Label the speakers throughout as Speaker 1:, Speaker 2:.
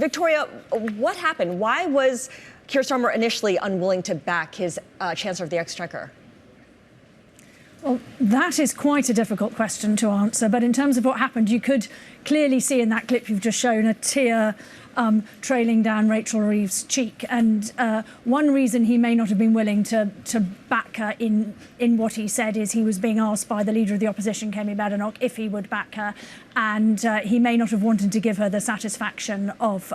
Speaker 1: Victoria, what happened? Why was Keir Starmer initially unwilling to back his Chancellor of the Exchequer?
Speaker 2: Well, that is quite a difficult question to answer. But in terms of what happened, you could clearly see in that clip you've just shown a tear trailing down Rachel Reeves' cheek. And one reason he may not have been willing to back her in what he said is he was being asked by the leader of the opposition, Kemi Badenoch, if he would back her. And he may not have wanted to give her the satisfaction of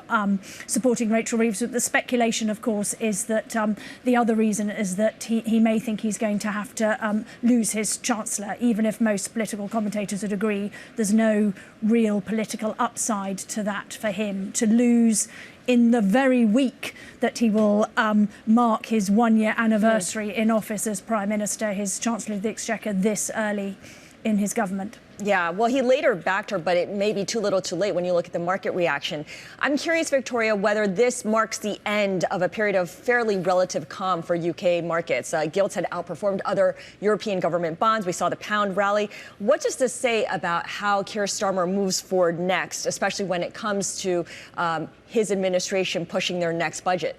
Speaker 2: supporting Rachel Reeves. But the speculation, of course, is that the other reason is that he may think he's going to have to lose his Chancellor, even if most political commentators would agree there's no real political upside to that for him to lose in the very week that he will mark his one-year anniversary in office as Prime Minister, his Chancellor of the Exchequer, this early in his government.
Speaker 1: Yeah, well, he later backed her, but it may be too little too late when you look at the market reaction. I'm curious, Victoria, whether this marks the end of a period of fairly relative calm for UK markets. Gilts had outperformed other European government bonds. We saw the pound rally. What does this say about how Keir Starmer moves forward next, especially when it comes to his administration pushing their next budget?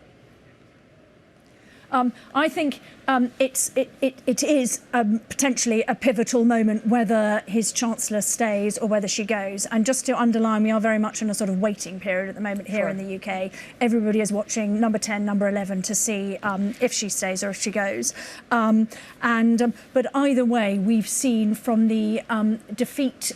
Speaker 2: I think it is potentially a pivotal moment whether his Chancellor stays or whether she goes. And just to underline, we are very much in a sort of waiting period at the moment here in the UK. Everybody is watching number 10, number 11 to see if she stays or if she goes. But either way, we've seen from the defeat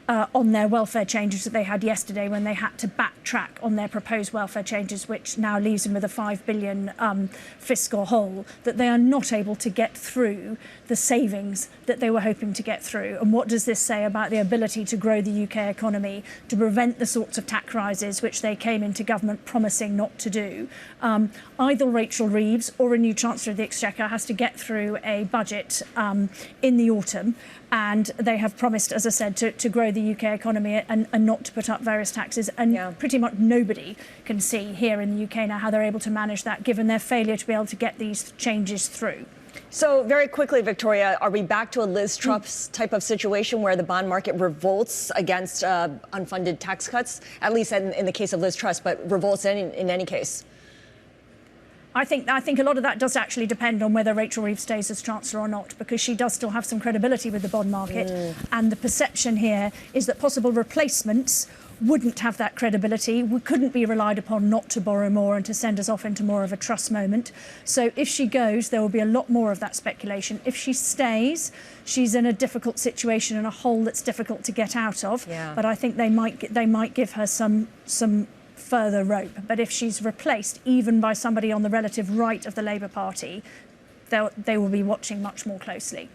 Speaker 2: on their welfare changes that they had yesterday when they had to backtrack on their proposed welfare changes, which now leaves them with a £5 billion fiscal hole, that they are not able to get through the savings that they were hoping to get through. And what does this say about the ability to grow the UK economy, to prevent the sorts of tax rises which they came into government promising not to do? Either Rachel Reeves or a new Chancellor of the Exchequer has to get through a budget in the autumn. And they have promised, as I said, to grow the UK economy and not to put up various taxes. And pretty much nobody can see here in the UK now how they're able to manage that, given their failure to be able to get these changes through.
Speaker 1: So very quickly, Victoria, are we back to a Liz Truss type of situation where the bond market revolts against unfunded tax cuts, at least in the case of Liz Truss, but revolts in any case?
Speaker 2: I think a lot of that does actually depend on whether Rachel Reeves stays as Chancellor or not, because she does still have some credibility with the bond market. And the perception here is that possible replacements wouldn't have that credibility. We couldn't be relied upon not to borrow more and to send us off into more of a Truss moment. So if she goes, there will be a lot more of that speculation. If she stays, she's in a difficult situation and a hole that's difficult to get out of. But I think they might give her some further rope. But if she's replaced even by somebody on the relative right of the Labour Party, they will be watching much more closely.